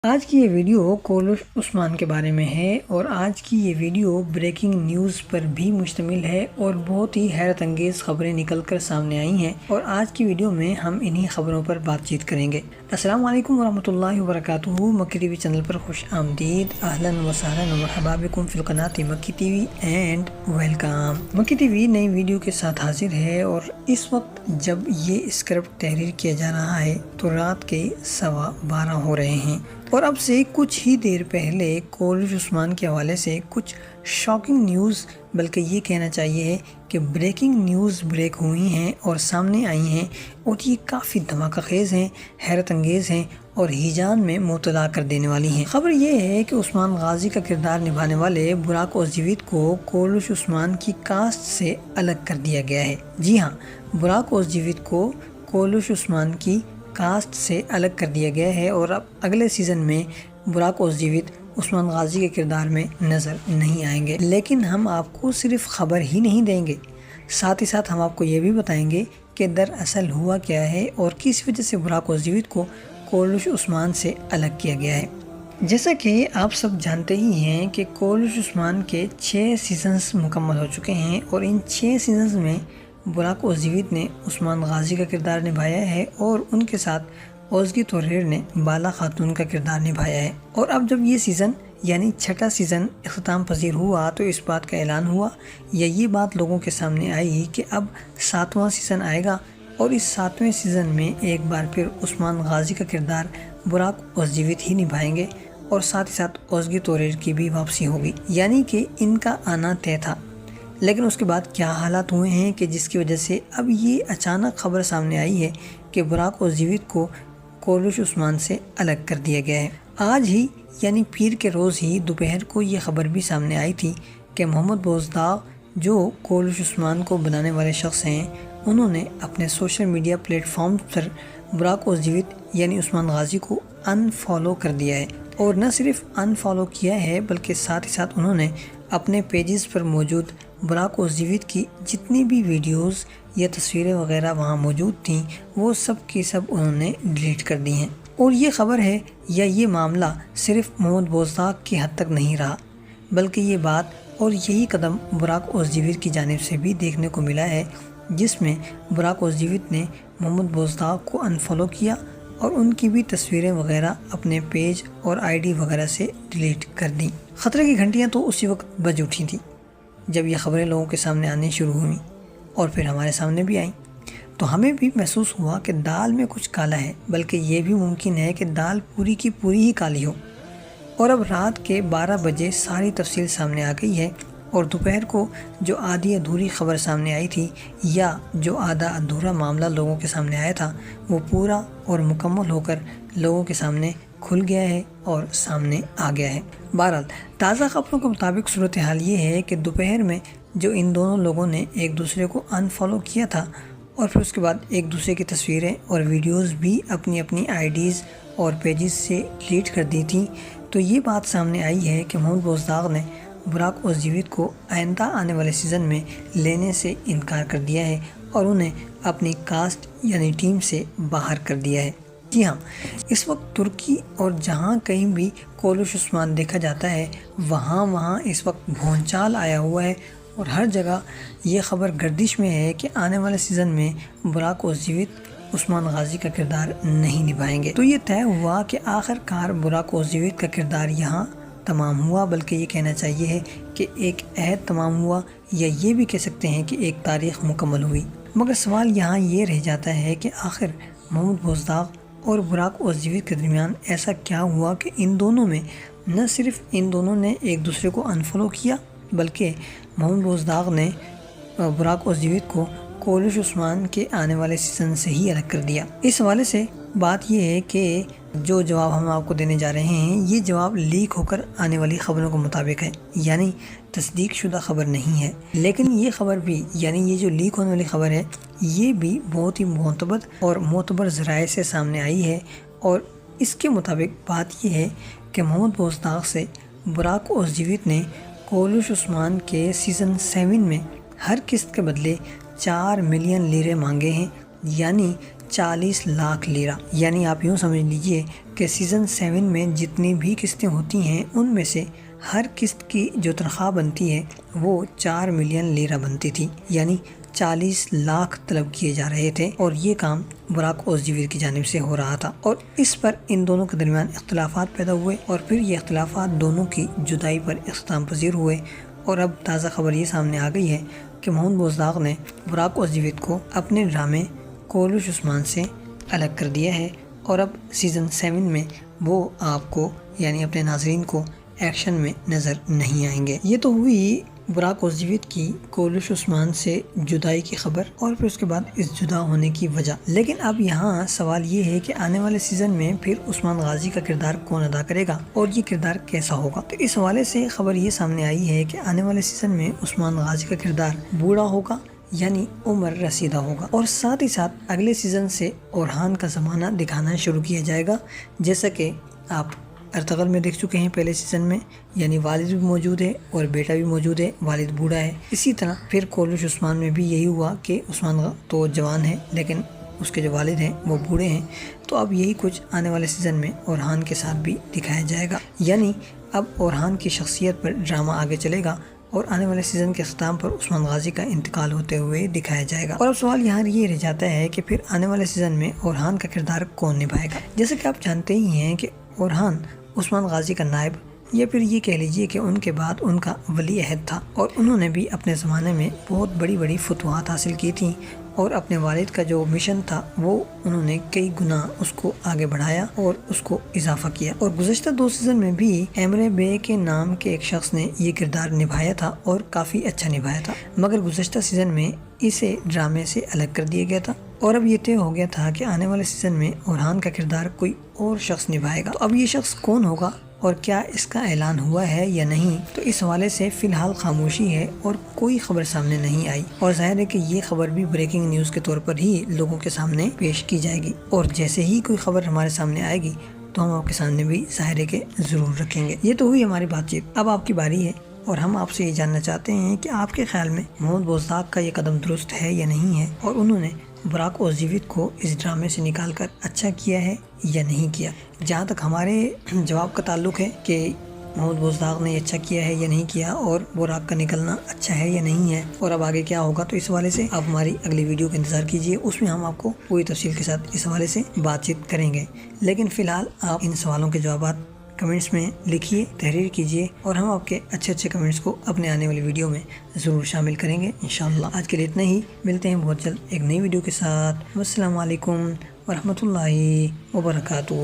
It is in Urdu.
آج کی یہ ویڈیو کولش عثمان کے بارے میں ہے اور آج کی یہ ویڈیو بریکنگ نیوز پر بھی مشتمل ہے اور بہت ہی حیرت انگیز خبریں نکل کر سامنے آئی ہیں اور آج کی ویڈیو میں ہم انہی خبروں پر بات چیت کریں گے۔ السلام علیکم ورحمۃ اللہ وبرکاتہ۔ مکی ٹی وی چینل پر خوش آمدید، اہلا و سہلا و مرحبا بکم فی القناۃ مکی ٹی وی اینڈ ویلکم۔ مکی ٹی وی نئی ویڈیو کے ساتھ حاضر ہے اور اس وقت جب یہ اسکرپٹ تحریر کیا جا رہا ہے تو رات کے 12:15 ہو رہے ہیں اور اب سے کچھ ہی دیر پہلے کولش عثمان کے حوالے سے کچھ شاکنگ نیوز، بلکہ یہ کہنا چاہیے کہ بریکنگ نیوز بریک ہوئی ہیں اور سامنے آئی ہیں اور یہ کافی دھماکہ خیز ہیں، حیرت انگیز ہیں اور ہیجان میں مبتلا کر دینے والی ہیں۔ خبر یہ ہے کہ عثمان غازی کا کردار نبھانے والے براک اوزجیویت کو کولش عثمان کی کاسٹ سے الگ کر دیا گیا ہے۔ جی ہاں، براک اوزجیویت کو کولش عثمان کی کاسٹ سے الگ کر دیا گیا ہے اور اب اگلے سیزن میں براک اوزجیویت عثمان غازی کے کردار میں نظر نہیں آئیں گے۔ لیکن ہم آپ کو صرف خبر ہی نہیں دیں گے، ساتھ ہی ساتھ ہم آپ کو یہ بھی بتائیں گے کہ دراصل ہوا کیا ہے اور کس وجہ سے براک اوزجیویت کو کولش عثمان سے الگ کیا گیا ہے۔ جیسا کہ آپ سب جانتے ہی ہیں کہ کولش عثمان کے 6 سیزنز مکمل ہو چکے ہیں اور ان 6 سیزنز میں براک اوزجیویت نے عثمان غازی کا کردار نبھایا ہے اور ان کے ساتھ اوزگی توریر نے بالا خاتون کا کردار نبھایا ہے۔ اور اب جب یہ سیزن یعنی 6واں سیزن اختتام پذیر ہوا تو اس بات کا اعلان ہوا یا یہ بات لوگوں کے سامنے آئی کہ اب 7واں سیزن آئے گا اور اس 7ویں سیزن میں ایک بار پھر عثمان غازی کا کردار براک اوزجیویت ہی نبھائیں گے اور ساتھ ہی ساتھ اوزگی توریر کی بھی واپسی ہوگی، یعنی کہ ان کا آنا طے تھا۔ لیکن اس کے بعد کیا حالات ہوئے ہیں کہ جس کی وجہ سے اب یہ اچانک خبر سامنے آئی ہے کہ براک اوزجیویت کو کولش عثمان سے الگ کر دیا گیا ہے۔ آج ہی یعنی پیر کے روز ہی دوپہر کو یہ خبر بھی سامنے آئی تھی کہ محمد بوزداغ جو کولش عثمان کو بنانے والے شخص ہیں، انہوں نے اپنے سوشل میڈیا پلیٹ فارم پر براک اوزجیویت یعنی عثمان غازی کو ان فالو کر دیا ہے اور نہ صرف ان فالو کیا ہے بلکہ ساتھ ہی ساتھ انہوں نے اپنے پیجز پر موجود براک اوزجیویت کی جتنی بھی ویڈیوز یا تصویریں وغیرہ وہاں موجود تھیں وہ سب کی سب انہوں نے ڈیلیٹ کر دی ہیں۔ اور یہ خبر ہے یا یہ معاملہ صرف محمد بوزداغ کی حد تک نہیں رہا، بلکہ یہ بات اور یہی قدم براک اوزجیویت کی جانب سے بھی دیکھنے کو ملا ہے، جس میں براک اوزجیویت نے محمد بوزداغ کو انفالو کیا اور ان کی بھی تصویریں وغیرہ اپنے پیج اور آئی ڈی وغیرہ سے ڈیلیٹ کر دیں۔ خطرے کی گھنٹیاں تو اسی وقت بج اٹھی تھیں جب یہ خبریں لوگوں کے سامنے آنے شروع ہوئیں اور پھر ہمارے سامنے بھی آئیں، تو ہمیں بھی محسوس ہوا کہ دال میں کچھ کالا ہے، بلکہ یہ بھی ممکن ہے کہ دال پوری کی پوری ہی کالی ہو۔ اور اب رات کے 12 بجے ساری تفصیل سامنے آ گئی ہے اور دوپہر کو جو آدھی ادھوری خبر سامنے آئی تھی یا جو آدھا ادھورا معاملہ لوگوں کے سامنے آیا تھا وہ پورا اور مکمل ہو کر لوگوں کے سامنے کھل گیا ہے اور سامنے آ گیا ہے۔ بہرحال تازہ خبروں کے مطابق صورتحال یہ ہے کہ دوپہر میں جو ان دونوں لوگوں نے ایک دوسرے کو انفالو کیا تھا اور پھر اس کے بعد ایک دوسرے کی تصویریں اور ویڈیوز بھی اپنی اپنی آئی ڈیز اور پیجز سے ڈیلیٹ کر دی تھیں، تو یہ بات سامنے آئی ہے کہ محمد بوزداغ نے براک اوزجیویت کو آئندہ آنے والے سیزن میں لینے سے انکار کر دیا ہے اور انہیں اپنی کاسٹ یعنی ٹیم سے باہر کر دیا ہے۔ جی ہاں، اس وقت ترکی اور جہاں کہیں بھی کولش عثمان دیکھا جاتا ہے وہاں اس وقت بھونچال آیا ہوا ہے اور ہر جگہ یہ خبر گردش میں ہے کہ آنے والے سیزن میں براک اوزجیویت عثمان غازی کا کردار نہیں نبھائیں گے۔ تو یہ طے ہوا کہ آخر کار براک اوزجیویت کا کردار یہاں تمام ہوا، بلکہ یہ کہنا چاہیے ہے کہ ایک عہد تمام ہوا یا یہ بھی کہہ سکتے ہیں کہ ایک تاریخ مکمل ہوئی۔ مگر سوال یہاں یہ رہ جاتا ہے کہ آخر محمد بوزداغ اور براک اوزجیویت کے درمیان ایسا کیا ہوا کہ ان دونوں میں نہ صرف ان دونوں نے ایک دوسرے کو انفالو کیا بلکہ محمد بوزداغ نے براک اوزجیویت کو کولش عثمان کے آنے والے سیزن سے ہی الگ کر دیا۔ اس حوالے سے بات یہ ہے کہ جو جواب ہم آپ کو دینے جا رہے ہیں یہ جواب لیک ہو کر آنے والی خبروں کے مطابق ہے، یعنی تصدیق شدہ خبر نہیں ہے، لیکن یہ خبر بھی یعنی یہ جو لیک ہونے والی خبر ہے یہ بھی بہت ہی معتبر ذرائع سے سامنے آئی ہے اور اس کے مطابق بات یہ ہے کہ محمد بوزداغ سے براک اوزجیویت نے کولش عثمان کے سیزن 7 میں ہر قسط کے بدلے 4 ملین لیرے مانگے ہیں، یعنی 40 لاکھ لیرہ، یعنی آپ یوں سمجھ لیجئے کہ سیزن 7 میں جتنی بھی قسطیں ہوتی ہیں ان میں سے ہر قسط کی جو تنخواہ بنتی ہے وہ 4 ملین لیرہ بنتی تھی، یعنی 40 لاکھ طلب کیے جا رہے تھے، اور یہ کام براک اوزجویت کی جانب سے ہو رہا تھا، اور اس پر ان دونوں کے درمیان اختلافات پیدا ہوئے، اور پھر یہ اختلافات دونوں کی جدائی پر اختتام پذیر ہوئے، اور اب تازہ خبر یہ سامنے آ گئی ہے کہ محمود بزدار نے براک اوزجویت کو اپنے ڈرامے کولوش عثمان سے الگ کر دیا ہے، اور اب سیزن 7 میں وہ آپ کو یعنی اپنے ناظرین کو ایکشن میں نظر نہیں آئیں گے۔ یہ تو ہوئی براک اوزجویت کی کولوش عثمان سے جدائی کی خبر، اور پھر اس کے بعد اس جدا ہونے کی وجہ۔ لیکن اب یہاں سوال یہ ہے کہ آنے والے سیزن میں پھر عثمان غازی کا کردار کون ادا کرے گا اور یہ کردار کیسا ہوگا؟ تو اس حوالے سے خبر یہ سامنے آئی ہے کہ آنے والے سیزن میں عثمان غازی کا کردار بوڑھا ہوگا، یعنی عمر رسیدہ ہوگا، اور ساتھ ہی ساتھ اگلے سیزن سے اورحان کا زمانہ دکھانا شروع کیا جائے گا، جیسا کہ آپ ارطغرل میں دیکھ چکے ہیں پہلے سیزن میں، یعنی والد بھی موجود ہے اور بیٹا بھی موجود ہے، والد بوڑھا ہے۔ اسی طرح پھر کولوش عثمان میں بھی یہی ہوا کہ عثمان تو جوان ہے لیکن اس کے جو والد ہیں وہ بوڑھے ہیں، تو اب یہی کچھ آنے والے سیزن میں اورحان کے ساتھ بھی دکھایا جائے گا، یعنی اب اورحان کی شخصیت پر ڈرامہ آگے چلے گا، اور آنے والے سیزن کے اختتام پر عثمان غازی کا انتقال ہوتے ہوئے دکھایا جائے گا۔ اور اب سوال یہاں یہ رہ جاتا ہے کہ پھر آنے والے سیزن میں اورحان کا کردار کون نبھائے گا؟ جیسے کہ آپ جانتے ہی ہیں کہ اورحان عثمان غازی کا نائب، یا پھر یہ کہہ لیجئے کہ ان کے بعد ان کا ولی عہد تھا، اور انہوں نے بھی اپنے زمانے میں بہت بڑی بڑی فتوحات حاصل کی تھیں، اور اپنے والد کا جو مشن تھا وہ انہوں نے کئی گنا اس کو آگے بڑھایا اور اس کو اضافہ کیا، اور گزشتہ 2 سیزن میں بھی ایمرے بے کے نام کے ایک شخص نے یہ کردار نبھایا تھا اور کافی اچھا نبھایا تھا، مگر گزشتہ سیزن میں اسے ڈرامے سے الگ کر دیا گیا تھا، اور اب یہ طے ہو گیا تھا کہ آنے والے سیزن میں اورحان کا کردار کوئی اور شخص نبھائے گا۔ تو اب یہ شخص کون ہوگا اور کیا اس کا اعلان ہوا ہے یا نہیں، تو اس حوالے سے فی الحال خاموشی ہے اور کوئی خبر سامنے نہیں آئی، اور ظاہر ہے کہ یہ خبر بھی بریکنگ نیوز کے طور پر ہی لوگوں کے سامنے پیش کی جائے گی، اور جیسے ہی کوئی خبر ہمارے سامنے آئے گی تو ہم آپ کے سامنے بھی ظاہر ہے کہ ضرور رکھیں گے۔ یہ تو ہوئی ہماری بات چیت، اب آپ کی باری ہے، اور ہم آپ سے یہ جاننا چاہتے ہیں کہ آپ کے خیال میں محمود بزدار کا یہ قدم درست ہے یا نہیں ہے، اور انہوں نے براک اوزجویت کو اس ڈرامے سے نکال کر اچھا کیا ہے یا نہیں کیا؟ جہاں تک ہمارے جواب کا تعلق ہے کہ محمود بزدار نے اچھا کیا ہے یا نہیں کیا، اور براک کا نکلنا اچھا ہے یا نہیں ہے، اور اب آگے کیا ہوگا، تو اس حوالے سے آپ ہماری اگلی ویڈیو کا انتظار کیجیے، اس میں ہم آپ کو پوری تفصیل کے ساتھ اس حوالے سے بات چیت کریں گے۔ لیکن فی الحال آپ ان سوالوں کے جوابات کمنٹس میں لکھیے، تحریر کیجیے، اور ہم آپ کے اچھے کمنٹس کو اپنے آنے والی ویڈیو میں ضرور شامل کریں گے انشاءاللہ۔ آج کے لیے اتنا ہی، ملتے ہیں بہت جلد ایک نئی ویڈیو کے ساتھ۔ والسلام علیکم ورحمۃ اللہ وبرکاتہ۔